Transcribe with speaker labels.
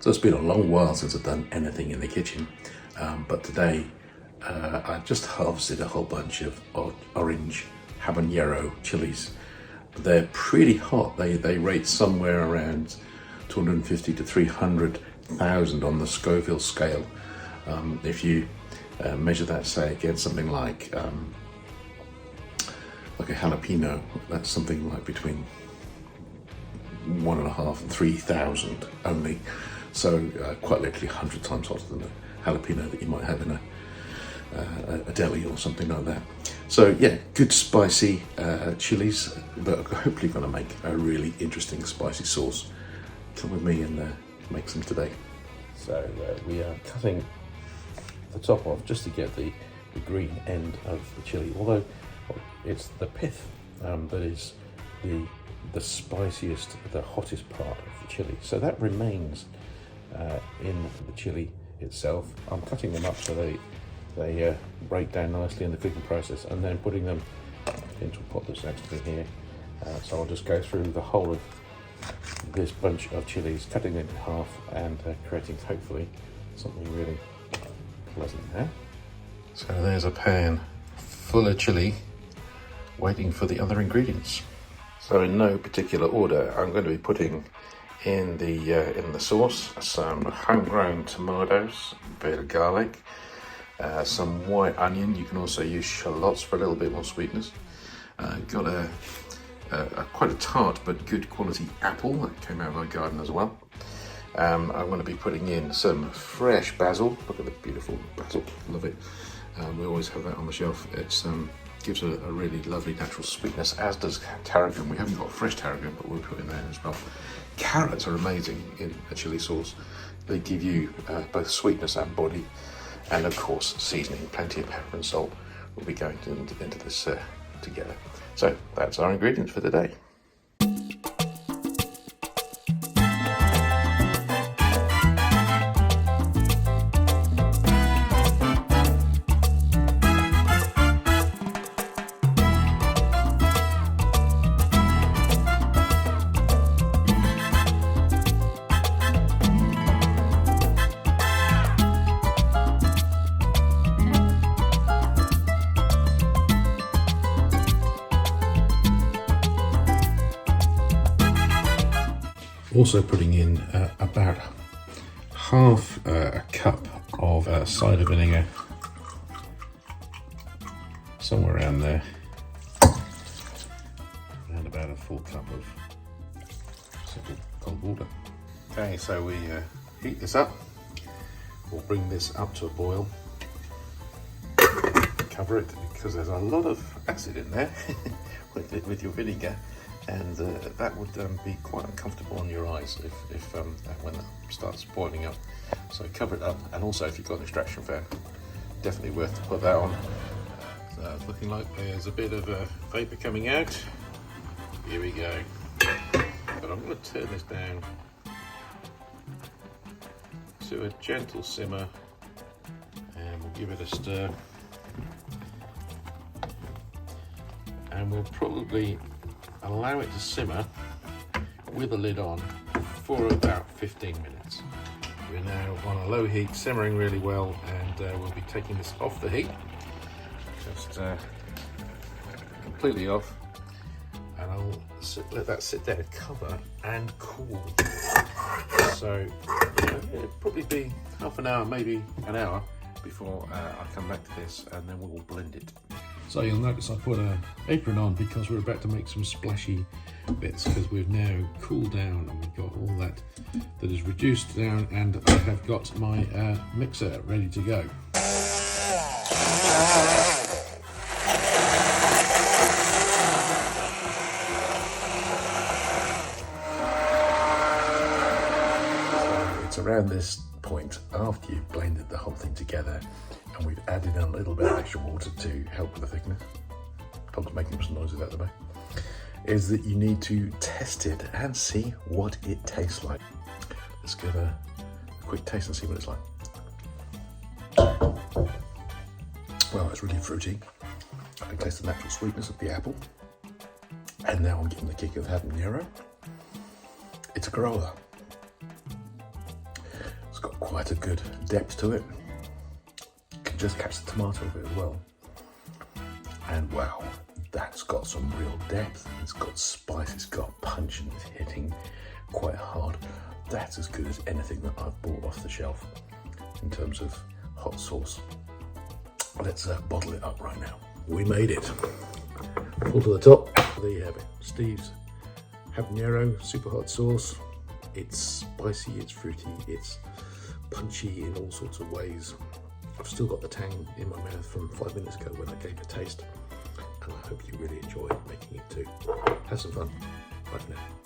Speaker 1: So it's been a long while since I've done anything in the kitchen, but today I just harvested a whole bunch of Orange Habanero Chillis. They're pretty hot. They rate somewhere around 250 to 300,000 on the Scoville scale. If you measure that, say, against something like a jalapeno, that's something like between 1.5 and 3,000 only. So quite literally 100 times hotter than a jalapeno that you might have in a deli or something like that. So yeah, good spicy chilies, but hopefully going to make a really interesting spicy sauce. Come with me and make some today. So we are cutting the top off just to get the green end of the chili, although it's the pith that is the spiciest, the hottest part of the chili. So that remains in the chili itself. I'm cutting them up so they break down nicely in the cooking process, and then putting them into a pot that's next to me here. So I'll just go through the whole of this bunch of chilies, cutting them in half and creating hopefully something really pleasant there. So there's a pan full of chili waiting for the other ingredients. So in no particular order, I'm going to be putting in the sauce some homegrown tomatoes, a bit of garlic, some white onion. You can also use shallots for a little bit more sweetness. Got a quite a tart but good quality apple that came out of my garden as well. I'm going to be putting in some fresh basil. Look at the beautiful basil, love it. We always have that on the shelf. It gives a really lovely natural sweetness, as does tarragon. We haven't got fresh tarragon, but we'll put in there as well. Carrots are amazing in a chili sauce. They give you both sweetness and body, and of course seasoning. Plenty of pepper and salt will be going into this together. So that's our ingredients for today. Also putting in about half a cup of cider vinegar, somewhere around there, and about a full cup of simple cold water. Okay, so we heat this up. We'll bring this up to a boil, cover it because there's a lot of acid in there with your vinegar. And that would be quite uncomfortable on your eyes if when that starts boiling up. So cover it up, and also if you've got an extraction fan, definitely worth to put that on. So it's looking like there's a bit of vapour coming out. Here we go. But I'm going to turn this down to a gentle simmer, and we'll give it a stir. And we'll probably allow it to simmer with the lid on for about 15 minutes. We're now on a low heat, simmering really well, and we'll be taking this off the heat, just completely off, and I'll let that sit there, cover and cool. So it'll probably be half an hour, maybe an hour, before I come back to this, and then we'll blend it. So you'll notice I put an apron on because we're about to make some splashy bits, because we've now cooled down and we've got all that is reduced down, and I have got my mixer ready to go. So it's around this point, after you've blended the whole thing together, and we've added in a little bit of extra water to help with the thickness. Tom's making some noises out the back. Is that you need to test it and see what it tastes like. Let's give a quick taste and see what it's like. Well, it's really fruity. I can taste the natural sweetness of the apple. And now I'm getting the kick of habanero. It's a Corolla.
Speaker 2: It's got quite a good depth to it. You can just catch the tomato bit as well. And wow, that's got some real depth. It's got spice, it's got punch, and it's hitting quite hard. That's as good as anything that I've bought off the shelf in terms of hot sauce. Let's bottle it up right now. We made it. Full to the top. There you have it. Steve's Habanero super hot sauce. It's spicy, it's fruity, it's punchy in all sorts of ways. I've still got the tang in my mouth from 5 minutes ago when I gave it a taste, and I hope you really enjoy making it too. Have some fun. Bye for now.